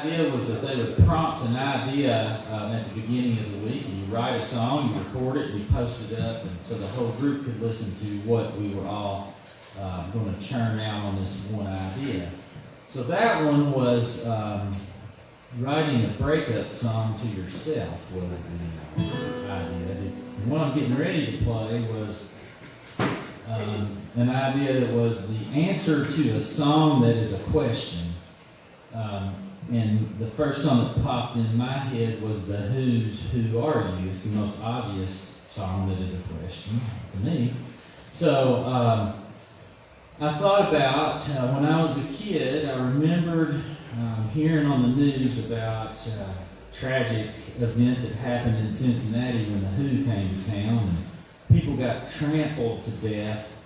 idea was that they would prompt an idea at the beginning of the week, and you write a song, you record it, and you post it up, and so the whole group could listen to what we were all going to churn out on this one idea. So that one was writing a breakup song to yourself was the idea. The one I'm getting ready to play was an idea that was the answer to a song that is a question. And the first song that popped in my head was the Who's Who Are You? It's the most obvious song that is a question to me. So I thought about when I was a kid, I remembered hearing on the news about a tragic event that happened in Cincinnati when the Who came to town, and people got trampled to death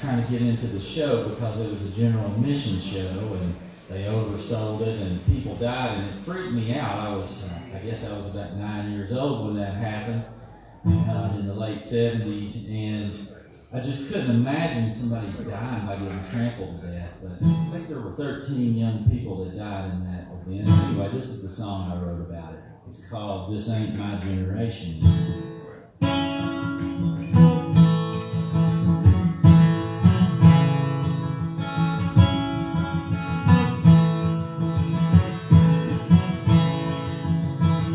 trying to get into the show because it was a general admission show, and they oversold it, and people died, and it freaked me out. I guess I was about 9 years old when that happened in the late 70s, and I just couldn't imagine somebody dying by getting trampled to death. But I think there were 13 young people that died in that event. Anyway, this is the song I wrote about it. It's called This Ain't My Generation.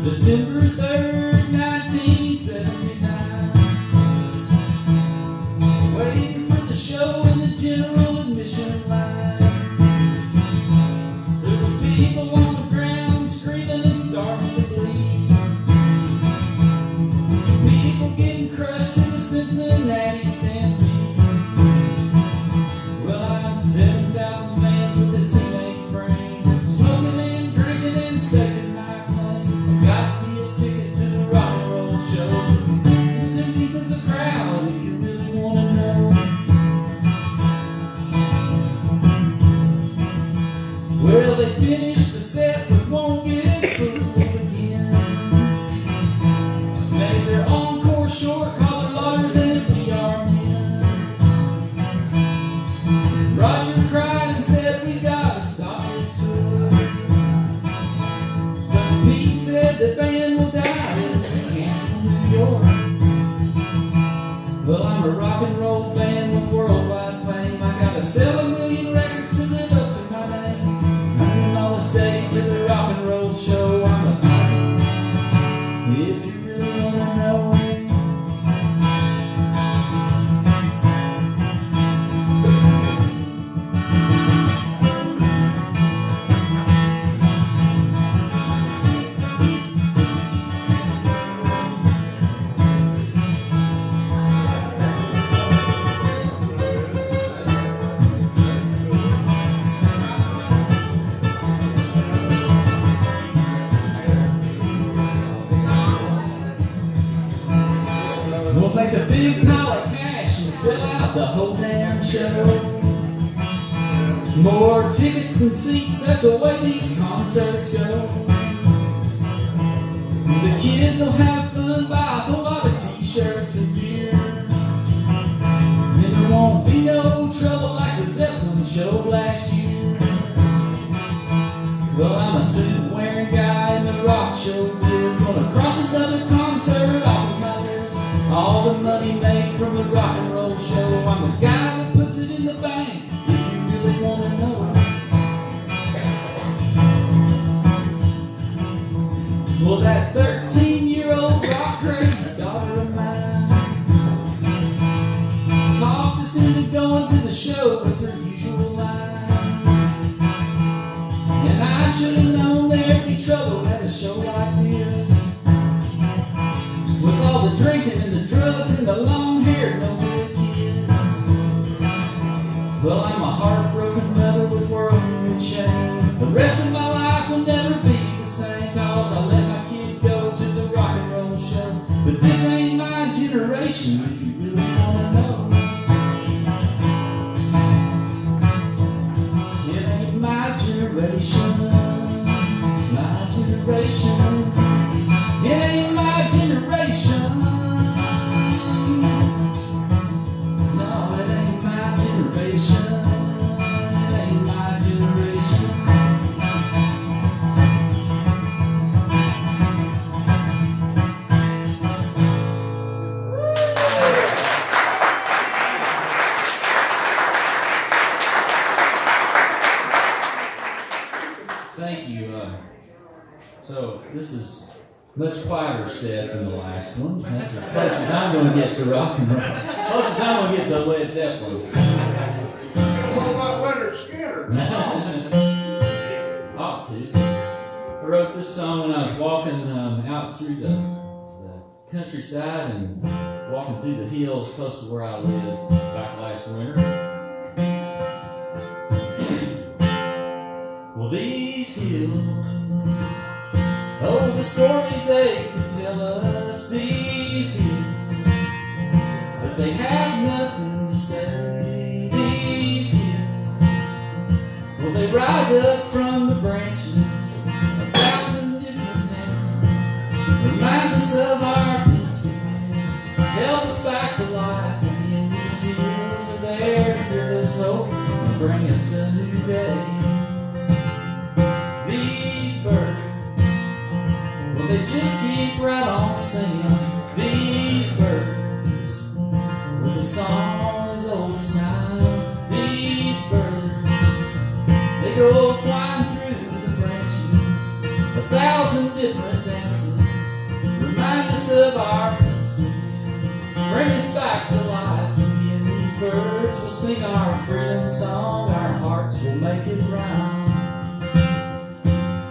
December 3rd, 1979. Waiting for the show in the general admission line. There was people on the ground screaming and starting to bleed. People getting crushed in the Cincinnati stampede. Well, I'm 7,000 fans with a teenage brain, smoking and drinking and staking my claim. Got me a ticket to the rock and roll show. Underneath of the crowd, if you really want to know. Well, they finished the set with Won't Get Fooled Again. Made their encore short, collar loggers and VR men. Roger cried and said, we gotta stop this tour. But Pete said the band will die if we cancel New York. Well, I'm a rock and roll band with worldwide fame. I gotta sell 1 million records to live up to my name. I'm on the stage at the rock and roll show. I'm a if you really wanna know. We'll make a big pile of cash and sell out the whole damn show. More tickets than seats, that's the way these concerts go. The kids will have fun, buy a whole lot of t-shirts and gear. And there won't be no trouble like the Zeppelin show last year. Well, I'm a suit-wearing guy in the rock show biz, gonna cross another concert off of my list. All the money made from the rock and roll show, I'm the guy that puts it in the bank, if you really want to know. Well, that 13-year-old rock craze daughter of mine talked us into going to the show with her usual line. And I should have known there'd be trouble at a show like this, with all the drinking and the drugs and the long hair, no good kids. Well, I'm a heartbroken mother with worldwide shame. The rest of my life will never be the same, cause I let my kid go to the rock and roll show. But this ain't my generation, if you really wanna know. It ain't my generation, my generation. It ain't my generation. No, it ain't my generation. It ain't my generation. Thank you. So this is much quieter set than the last one. That's as close as I'm going to get to rock and roll. Close as I'm going to get to Led Zeppelin. What about Leonard Skinner? Ought to. I wrote this song when I was walking out through the countryside and walking through the hills close to where I lived back last winter. Well, these hills, oh, the stories they could tell us, these hills, but they have nothing to say, these hills. Well, they rise up from the branches, 1,000 different dances, remind us of our peace within, help us back to life again. These hills are there to give us hope and bring us a new day. These birds, well, they just keep right on singing. These birds, well, the song as old as time. These birds, they go flying through the branches, 1,000 different dances, remind us of our peace within, bring us back to life again. These birds will sing our freedom song, our hearts will make it round.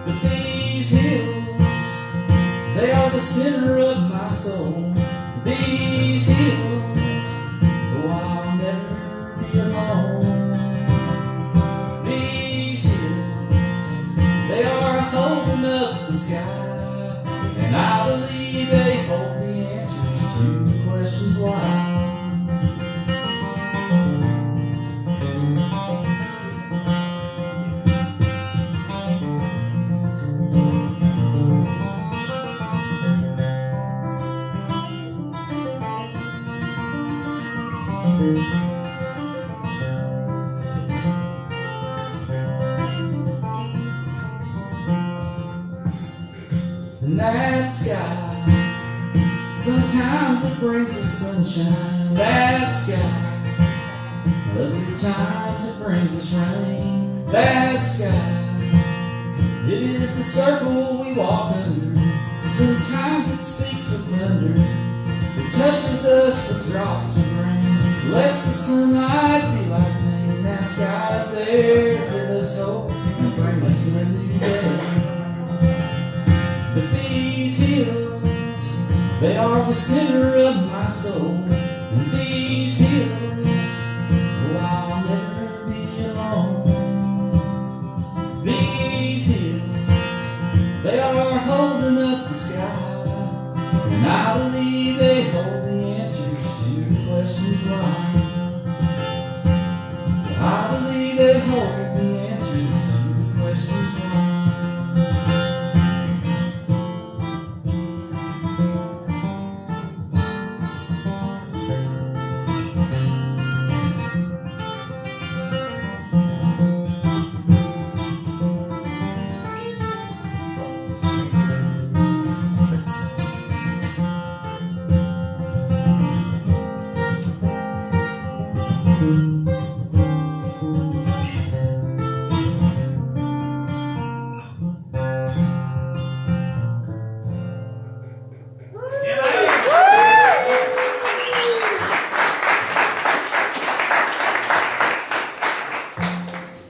But these hills, they are the center of my soul. These hills, oh, I'll never be alone. These hills, they are holding up the sky, and I believe they hold the answers to the questions why. And that sky, sometimes it brings us sunshine. That sky, other times it brings us rain. That sky, it is the circle we walk under. Sometimes it speaks with thunder. It touches us with drops of rain, lets the sunlight feel like pain. That sky's there to give us hope and bring us a new day. But these hills, they are the center of my soul. And these hills, oh, I'll never be alone. These hills, they are holding up the sky, and I believe they hold the answers to the questions why. I believe they hold the answers to the questions why.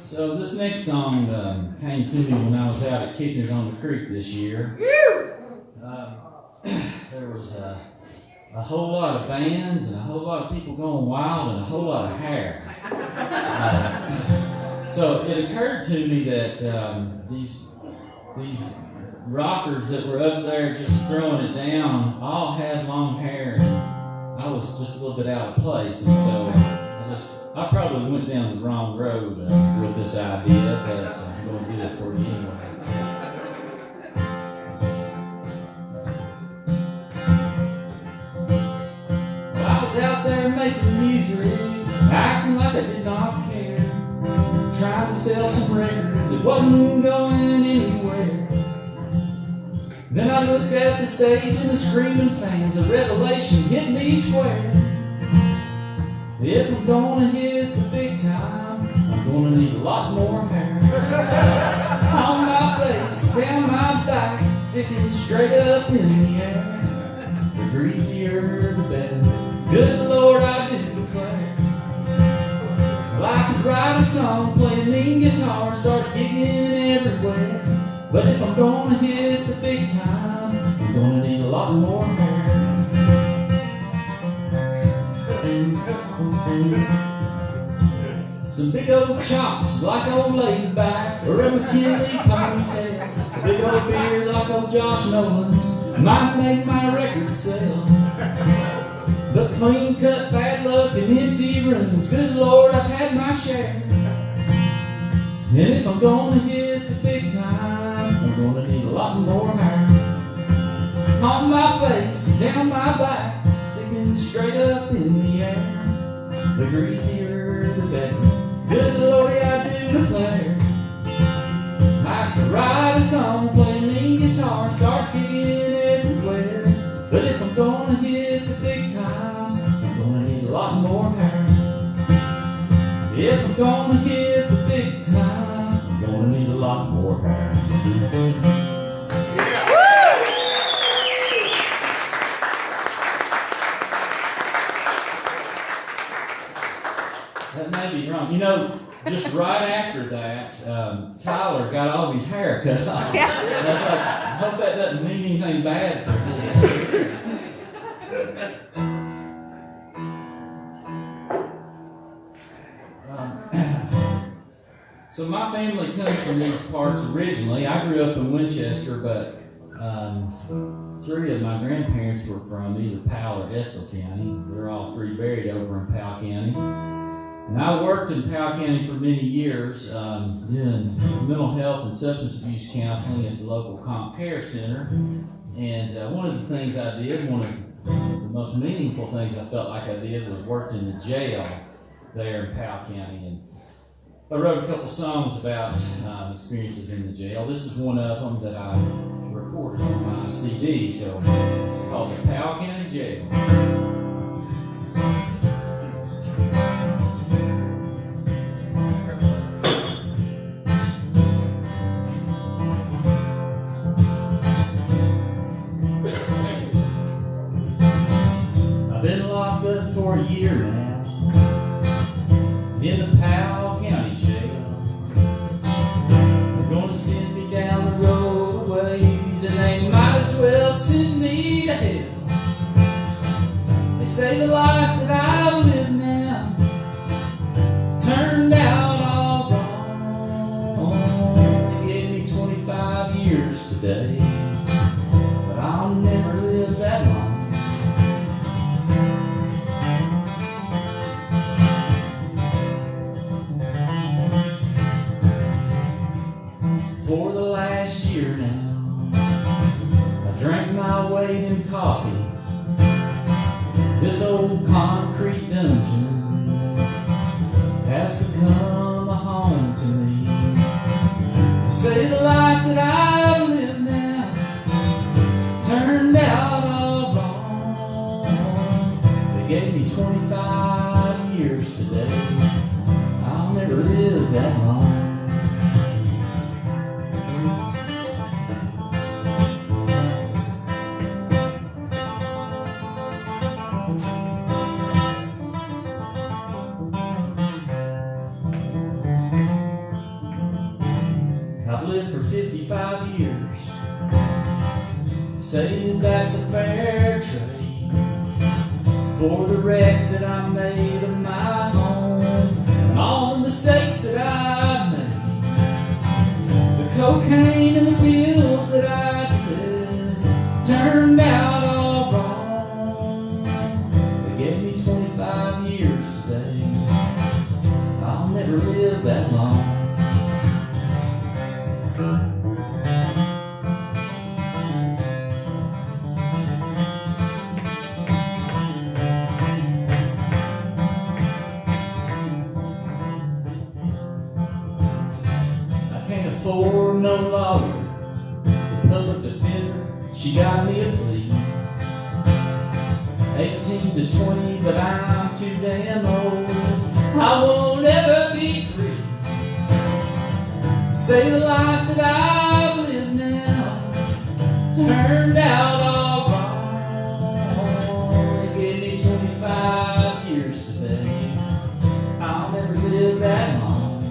So this next song came to me when I was out at Kicking It on the Creek this year. There was a whole lot of bands and a whole lot of people going wild and a whole lot of hair. So it occurred to me that these rockers that were up there just throwing it down all had long hair. And I was just a little bit out of place, and so I probably went down the wrong road with this idea, but I'm going to do it for you anyway. Well, I was out there making music, acting like I did not care, trying to sell some records, it wasn't going anywhere. Then I looked at the stage and the screaming fans, a revelation hit me square. If I'm gonna hit the big time, I'm gonna need a lot more hair. On my sticking straight up in the air. The greasier the better. Good Lord, I do declare. Well, I could write a song, play a mean guitar, start gigging everywhere. But if I'm gonna hit the big time, I'm gonna need a lot more hair. Some big old chops like old laid back, or a McKinley ponytail. A big old beard like old Josh Nolan's might make my record sell. But clean cut, bad luck, and empty rooms, good Lord, I've had my share. And if I'm gonna hit the big time, I'm gonna need a lot more hair. On my face, down my back, sticking straight up in the air. The greasier the better. Good Lordy, I do declare. I could write a song, play a mean guitar, start gigging everywhere. But if I'm gonna hit the big time, I'm gonna need a lot more hair. If I'm gonna hit the big time, I'm gonna need a lot more hair. That may be wrong. You know, just right after that, Tyler got all his hair cut off. And I was like, I hope that doesn't mean anything bad for this. So my family comes from these parts originally. I grew up in Winchester, but 3 of my grandparents were from either Powell or Estill County. They're all 3 buried over in Powell County. And I worked in Powell County for many years doing mental health and substance abuse counseling at the local Comp Care Center. And one of the things I did, one of the most meaningful things I felt like I did, was worked in the jail there in Powell County. And I wrote a couple songs about experiences in the jail. This is one of them that I recorded on my CD, so it's called the Powell County Jail. I've been locked up for a year now in the Powell County Jail. They're gonna send me down the road a ways, and they might as well send me to hell. They say the life that I live now turned out all wrong. They gave me 25 years today, but I'll never live that long. For the last year now, I drank my weight in coffee. This old concrete dungeon has become a home to me. They say the life that I live now turned out all wrong. They gave me 25 years today. I'll never live that long. I've lived for 55 years, saying that's a fair trade for the wreck that I made of my home and all the mistakes that I've made, the cocaine and the pills that I did turned out all wrong. They gave me 25 years today. I'll never live that long. For no lawyer, the public defender, she got me a plea. 18 to 20, but I'm too damn old. I won't ever be free. Say the life that I live now turned out all wrong. They gave me 25 years today. I'll never live that long.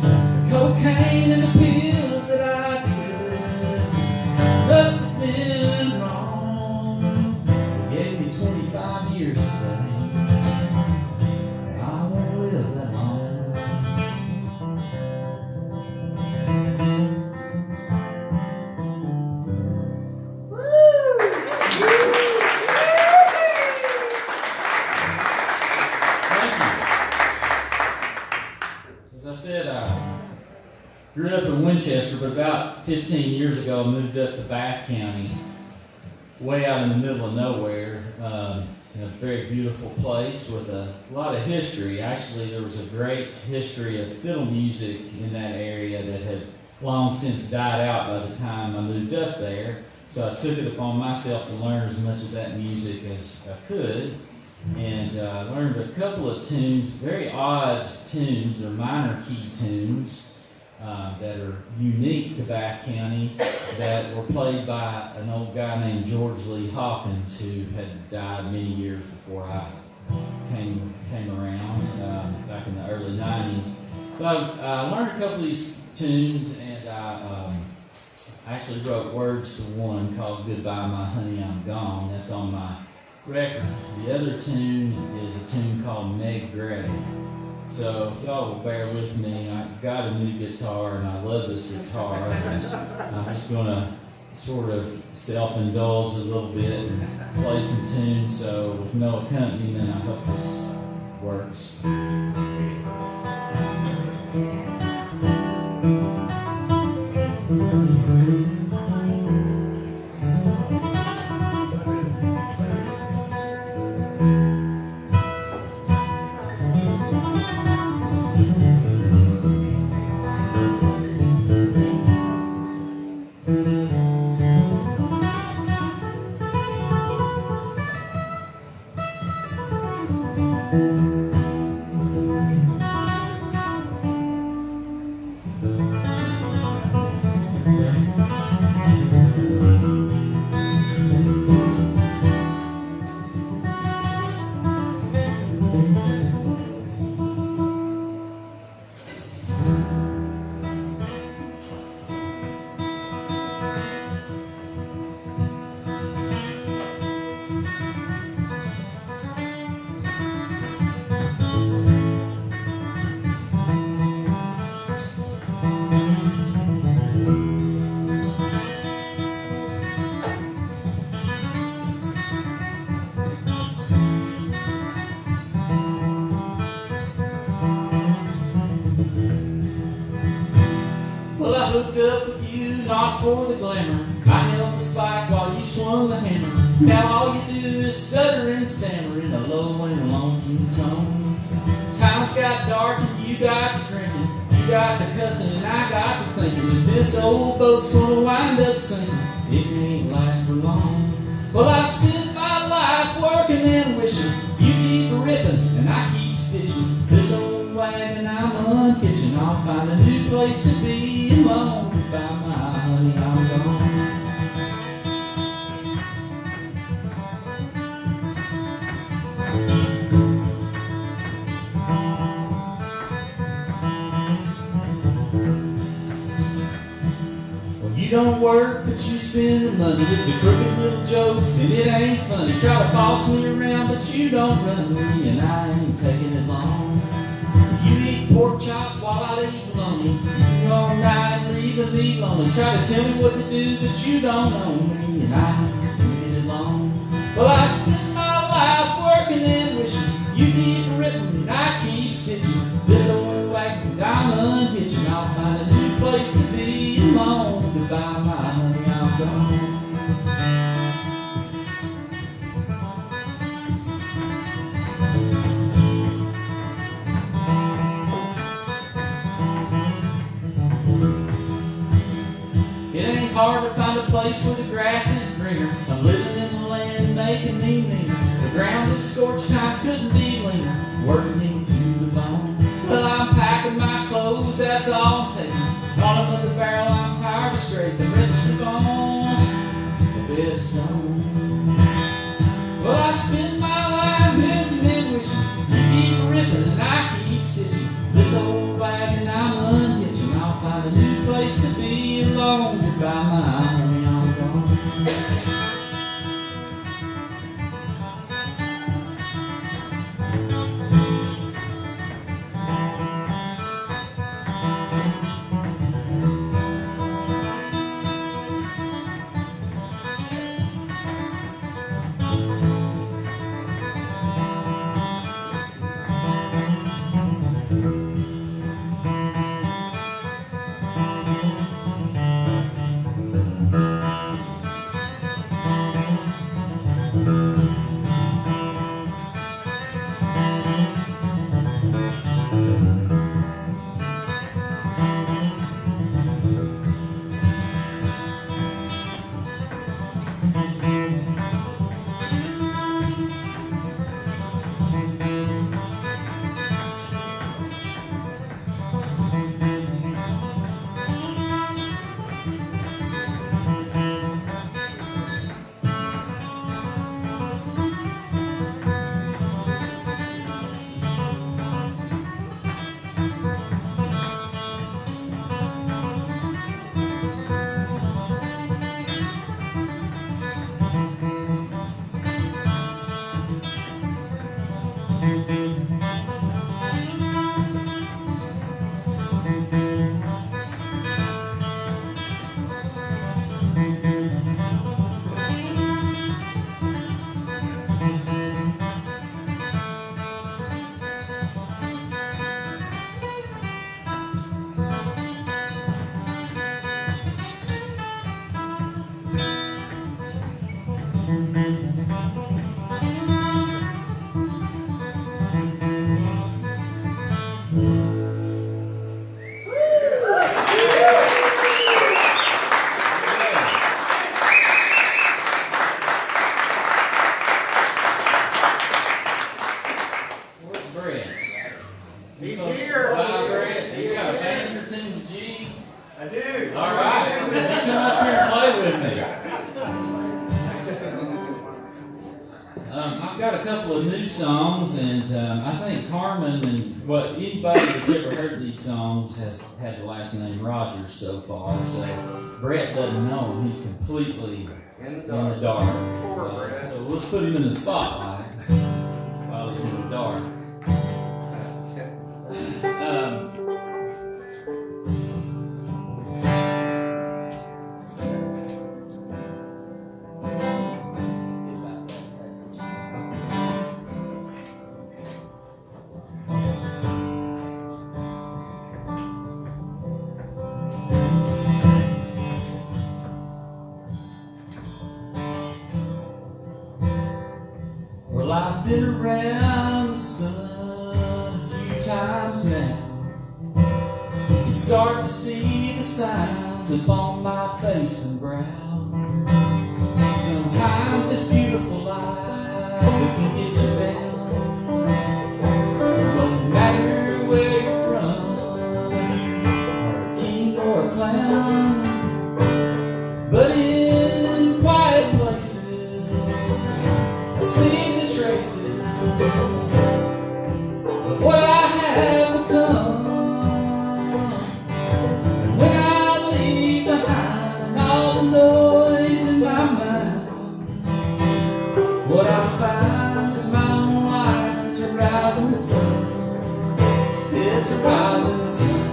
The cocaine and the pills that I did must have been wrong. They gave me 25 years today. I won't live that long. As I said, I grew up in Winchester, but about 15 years ago I moved up to Bath County, way out in the middle of nowhere, in a very beautiful place with a lot of history. Actually, there was a great history of fiddle music in that area that had long since died out by the time I moved up there. So I took it upon myself to learn as much of that music as I could. And I learned a couple of tunes, very odd tunes. They're minor key tunes that are unique to Bath County that were played by an old guy named George Lee Hawkins, who had died many years before I came around back in the early 90s. But I learned a couple of these tunes, and I actually wrote words to one called Goodbye My Honey, I'm Gone. That's on my record. The other tune is a tune called Meg Gray. So if y'all will bear with me, I got a new guitar and I love this guitar. I'm just going to sort of self-indulge a little bit and play some tunes. So with no accompaniment, I hope this works. Well, I hooked up with you, not for the glamour. I held the spike while you swung the hammer. Now all you do is stutter and stammer in a low and lonesome tone. Times got dark and you got to drinking. You got to cussing and I got to thinking that this old boat's gonna wind up sinking. It ain't last for long. Well, I spent my life working and wishing. You keep ripping and I keep stitching. This old wagon I'm unkitching. I'll find a new place to be alone. By my honey, I'm gone. Well, you don't work, but you spend the money. It's a crooked little joke, and it ain't funny. Try to boss me around, but you don't run me, and I ain't taking it long. You eat pork chops while I eat bologna. You all night leaving me lonely. Try to tell me what to do, but you don't know me, and I ain't taking it long. Well, I spend my life working and wishing. You keep ripping and I keep stitching. This old wagon I'm unhitching. I'll find a new place to be alone. Goodbye, my honey, I'm gone. It ain't hard to find a place where the grass is greener. I'm living in the land making me meaner. The ground is scorched, times couldn't be leaner. Working me to the bone. Well, I'm packing my clothes, that's all I'm taking. On another barrel, I'm tired of scraping. Rips the bone headstone. Well, I spend my life building memories. You keep ripping and I keep stitching. This old wagon I'm unhitching. I'll find a new place to be alone. Goodbye, my honey, I'm gone. He's here. Wow, Brett, you got a manager tuned to G? I do. All right. Would you come up here and play with me? I've got a couple of new songs, and I think Carmen and anybody that's ever heard these songs has had the last name Rogers so far. So Brett doesn't know him; he's completely in the dark. So let's put him in the spotlight while he's in the dark. Well, I've been around the sun a few times now. You can start to see the signs upon my face and brow. Sometimes this beautiful life can get you down. No matter where you're from, or a king or a clown, but in quiet places I see traces of what I have become. And when I leave behind all the noise in my mind, what I find is my own life. It's a rising sun. It's a rising sun.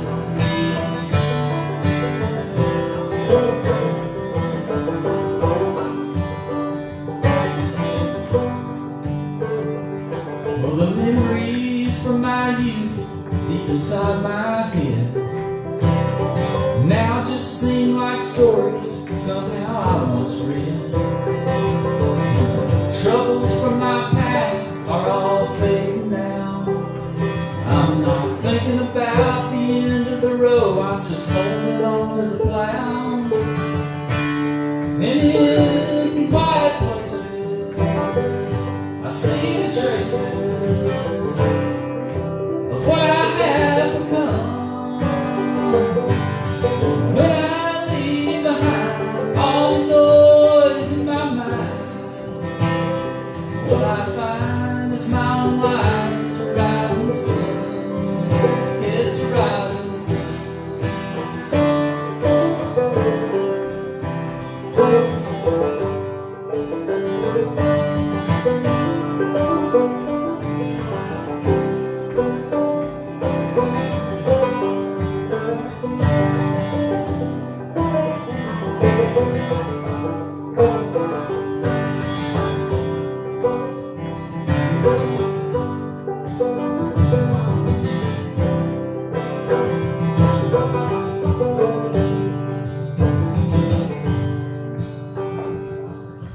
Well, the memories from my youth deep inside my head now just seem like stories somehow I once read. Troubles from my past are all fading now. I'm not thinking about the end of the road, I'm just holding on to the plow. And in quiet places I see the traces of what I have become. When I leave behind all the noise in my mind,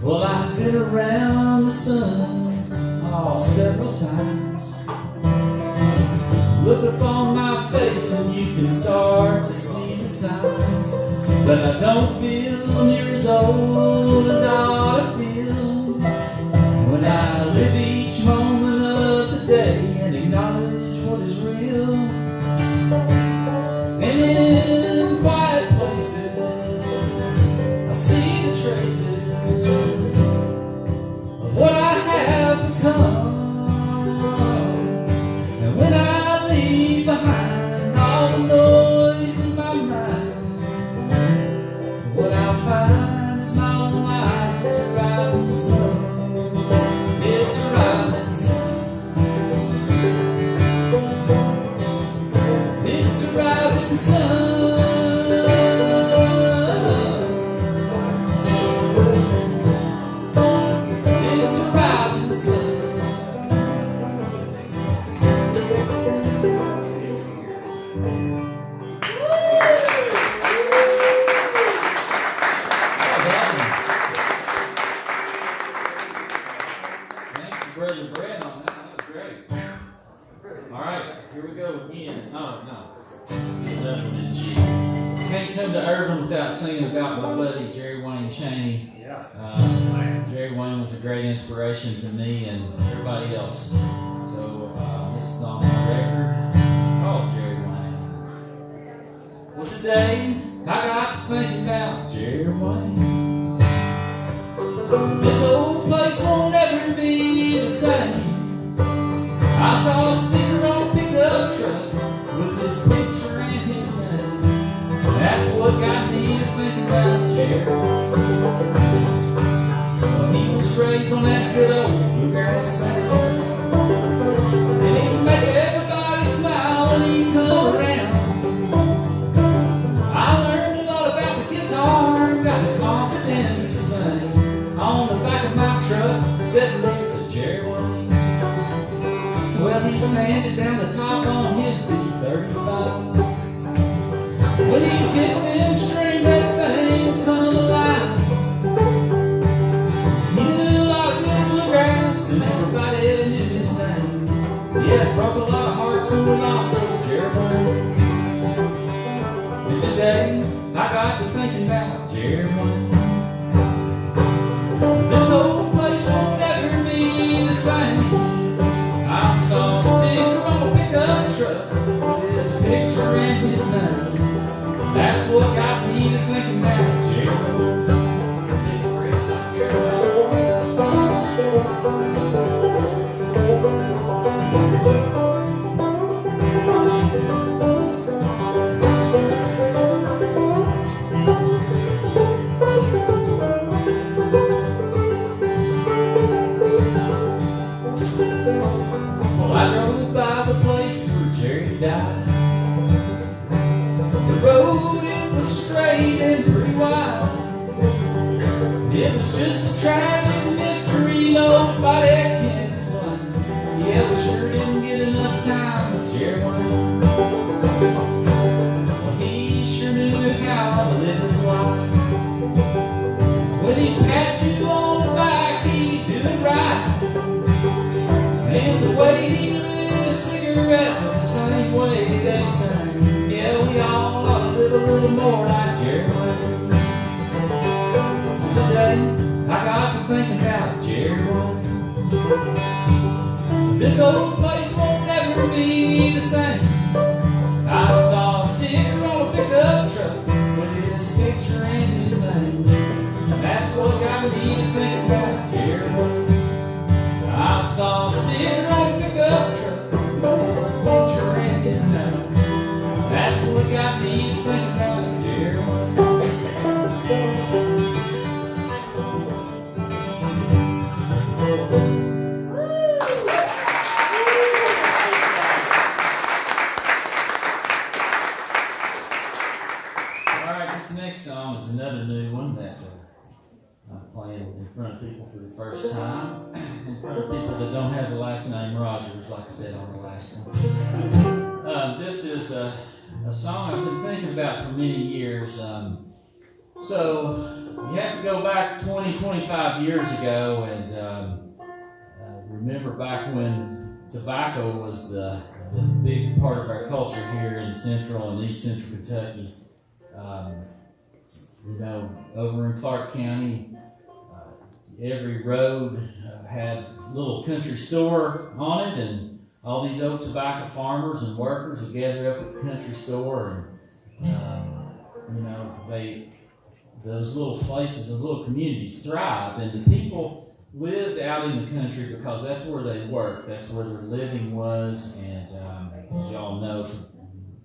Well, I've been around the sun several times. Look up on my face and you can start to see the signs. But I don't feel near as old as I ought to feel when I live each moment of the day and acknowledge what is real. And in quiet places I see the traces of what I have become. And when I leave behind all the noise in my mind, what I'll find is my own life. It's a rising sun. It's a rising sun. It's a rising sun. Yeah. Jerry Wayne was a great inspiration to me and everybody else. So this is on my record called Jerry Wayne. Well, today I got to thinking about Jerry Wayne. This old place won't ever be the same. I saw a sticker on a pickup truck with his picture and his name. That's what got me to thinking about Jerry. Well, he was raised on that good old bluegrass sound. And he'd make everybody smile when he'd come around. I learned a lot about the guitar, got the confidence to sing. On the back of my truck, sitting next to Jerry Wayne. Well, he sanded down the top on his D35. When he hit them strings, that thing would come alive. He did a lot of good bluegrass, and everybody knew his name. Yeah, it broke a lot of hearts when we lost old Jerry Wayne. And today, I got to thinking about Jerry Wayne. This old place won't ever be the same. I saw a sticker on a pickup truck with his picture and his name. That's what got me to thinking about Jerry Wayne. Well, I drove by the place where Jerry died. The road, it was straight and pretty wide. It was just a tragic mystery nobody can explain. Yeah, we sure didn't get enough time with Jerry Wayne. Well, he sure knew how to live his life. When he'd pat you on the back, he'd do it right. And the way he lit a cigarette was the same way they sang. Yeah, we all ought to live a little more like Jerry Wayne. Today, I got to thinking about Jerry Wayne. This old place won't ever be the same. I saw a sticker on a pickup truck with his picture and his name. That's what got me to think about Jerry Wayne. I saw a sticker on a pickup truck with his picture and his name. That's what got me to think about Jerry Wayne. Alright, this next song is another new one that I'm playing in front of people for the first time. In front of people that don't have the last name Rogers, like I said on the last one. This is a song I've been thinking about for many years. So you have to go back 20, 25 years ago and remember back when tobacco was the big part of our culture here in central and east central Kentucky. Over in Clark County, every road had a little country store on it, and all these old tobacco farmers and workers would gather up at the country store, and those little places, those little communities thrived, and the people lived out in the country because that's where they worked, that's where their living was, and as y'all know,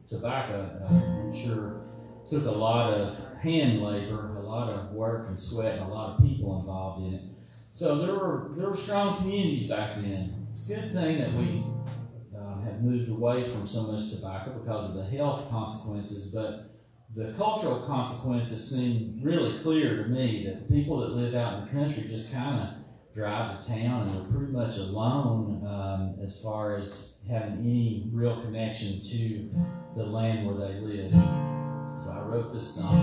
tobacco, I'm sure, took a lot of hand labor, a lot of work and sweat, and a lot of people involved in it. So there were strong communities back then. It's a good thing that we have moved away from so much tobacco because of the health consequences, but the cultural consequences seem really clear to me, that the people that live out in the country just kind of drive to town and are pretty much alone as far as having any real connection to the land where they live. So I wrote this song.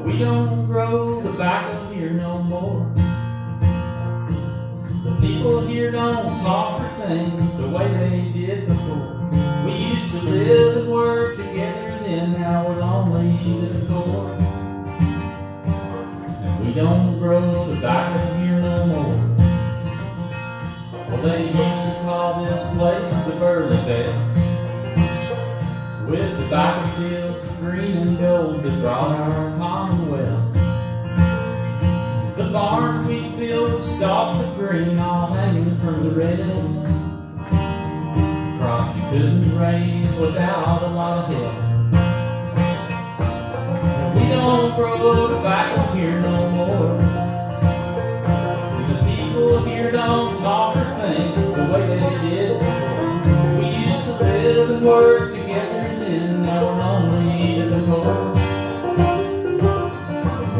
We don't grow tobacco here no more. The people here don't talk or think the way they did before. We used to live and work together then, now we're lonely to the core. And we don't grow tobacco here no more. Well, they used to call this place the Burley Belt, with tobacco fields of green and gold that brought our commonwealth. The barns we filled with stalks of green, all hanging from the rails. Crop you couldn't raise without a lot of help. And we don't grow tobacco here no more. The people here don't talk or think the way they did before. We used to live and work together, now we're lonely to the core.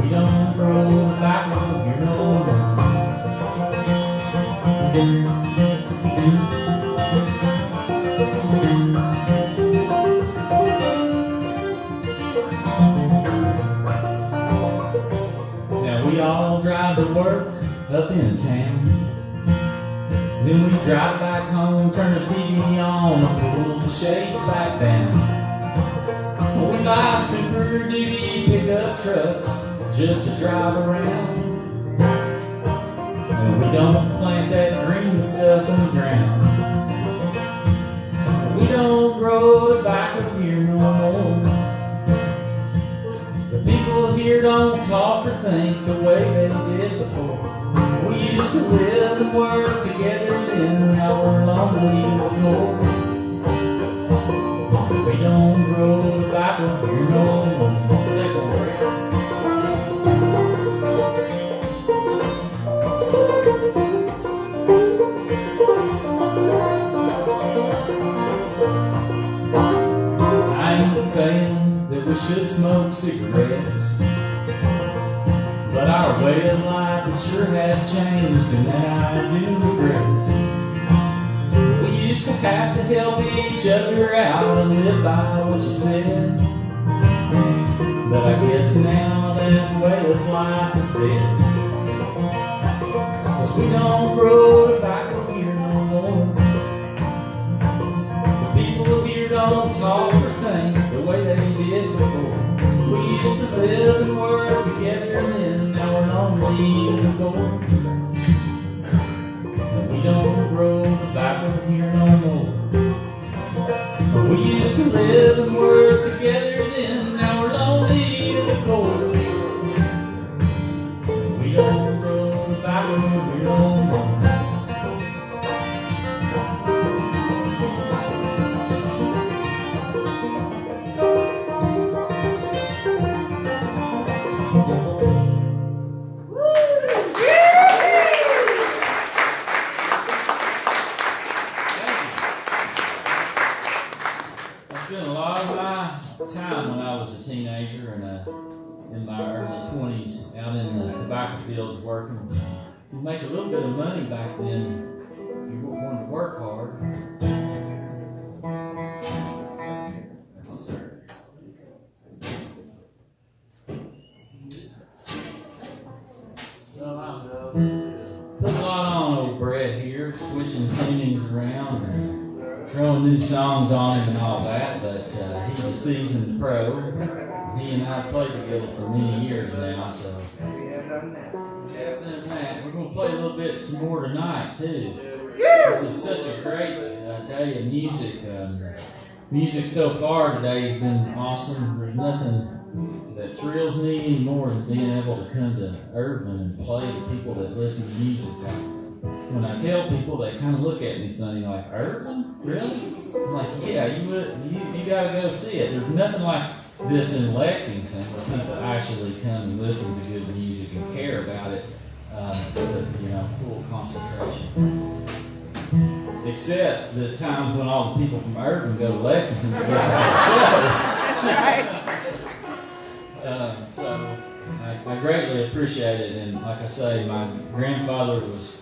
We don't grow tobacco here no more. Now we all drive to work up in town. Then we drive back home, turn the TV on, and pull the shades back down. We buy Super Duty pickup trucks just to drive around. And we don't plant that green stuff in the ground. We don't grow tobacco here no more. The people here don't talk or think the way they did before. We used to live and work together then, now we're lonely to the core. We don't grow tobacco here no more. Take a break. I ain't saying that we should smoke cigarettes, but our way of life, it sure has changed, and that I do regret. We used to have to help each other out and live by what you said, but I guess now that way of life is dead. 'Cause we don't grow tobacco here no more. The people here don't talk or think the way they did before. We used to live and work together then, now we're lonely to the core. We don't grow tobacco here no more. We used to live and work together then, now we're lonely to the core. We don't grow tobacco here no more. Time when I was a teenager and in my early 20s out in the tobacco fields working. You make a little bit of money back then if you wanted to work hard. we're switching tunings around and throwing new songs on him and all that, but he's a seasoned pro. He and I have played together for many years now, so We have done that. yeah, other than that, we're going to play a little bit some more tonight too. This is such a great day of music. Music so far today has been awesome. There's nothing that thrills me any more than being able to come to Irvin and play to people that listen to music. When I tell people, they kind of look at me funny, like, Irvin? Really? I'm like, yeah, you got to go see it. There's nothing like this in Lexington where people actually come and listen to good music and care about it with full concentration. Except the times when all the people from Irvin go to Lexington to listen to the show. That's right. So I greatly appreciate it, and like I say, my grandfather was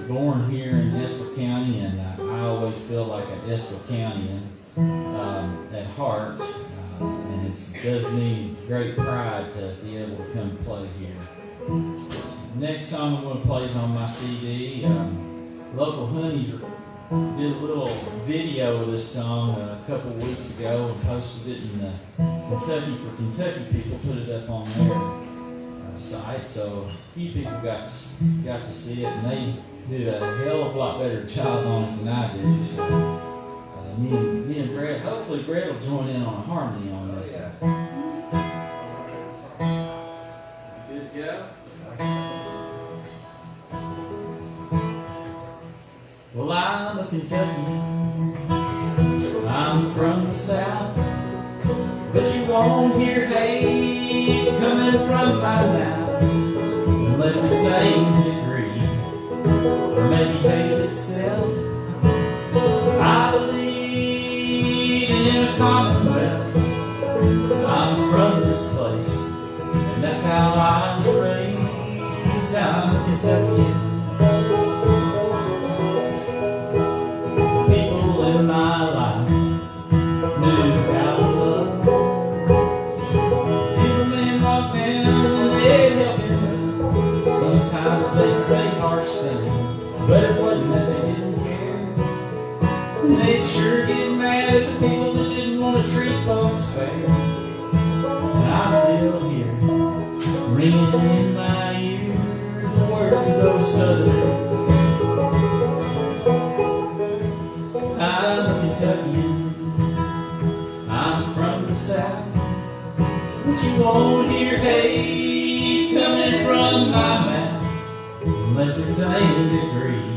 born here in Estill County, and I always feel like an Estill Countyan at heart, and it does me great pride to be able to come play here. This next song I'm going to play is on my CD. Local Honeys did a little video of this song a couple weeks ago and posted it in the Kentucky for Kentucky people, put it up on their site, so a few people got to see it, and they did a hell of a lot better job on it than I do. So me and Brett, hopefully Brett will join in on a harmony on this. Good to go? Well, I'm a Kentuckian, I'm from the South, but you won't hear hate coming from my mouth, unless it's aimed at greed, or maybe hate itself. I believe in a commonwealth, I'm from this place, and that's how I was raised. I'm a Kentuckian. In my life, knew how to love. Superman walked down and they'd help him. Sometimes they'd say harsh things, but it wasn't that they didn't care. And they'd sure get mad at the people that didn't want to treat folks fair. And I still hear ringing in my ear the words of those Southerners. I'm a Kentuckian, I'm from the South, but you won't hear hate coming from my mouth, unless it's aimed at greed,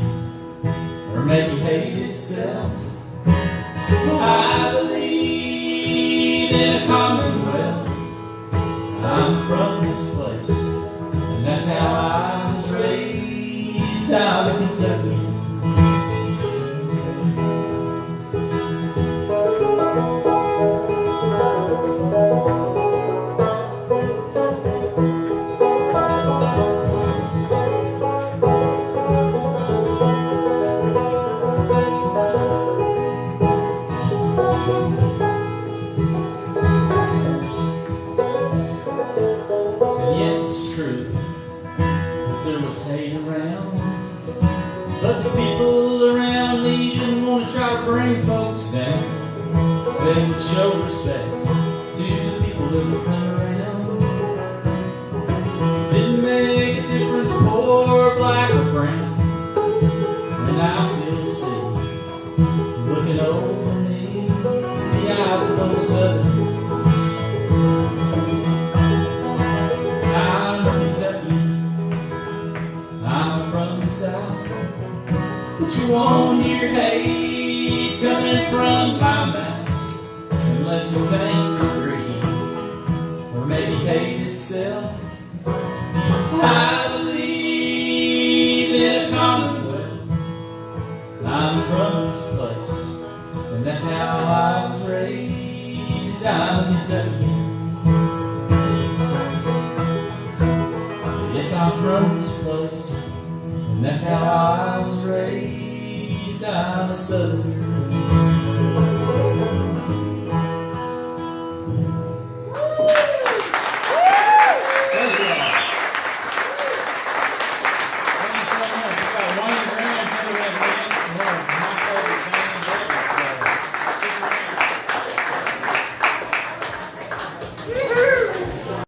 or maybe hate itself. I believe in a commonwealth, I'm from this place, and that's how I was raised. I'm a Kentuckian. Bring folks down, they would show respect to the people that would come around. Didn't make a difference, poor, black or brown, and I still see, looking over me, the eyes of those Southerners. I'm a Kentuckian, I'm from the South, but you won't hear hate coming from my mouth, unless it's aimed at greed, or maybe hate itself. I believe in a commonwealth, I'm from this place, and that's how I was raised. I'm a Kentuckian. Yes, I'm from this place, and that's how I was raised. I'm a Southerner.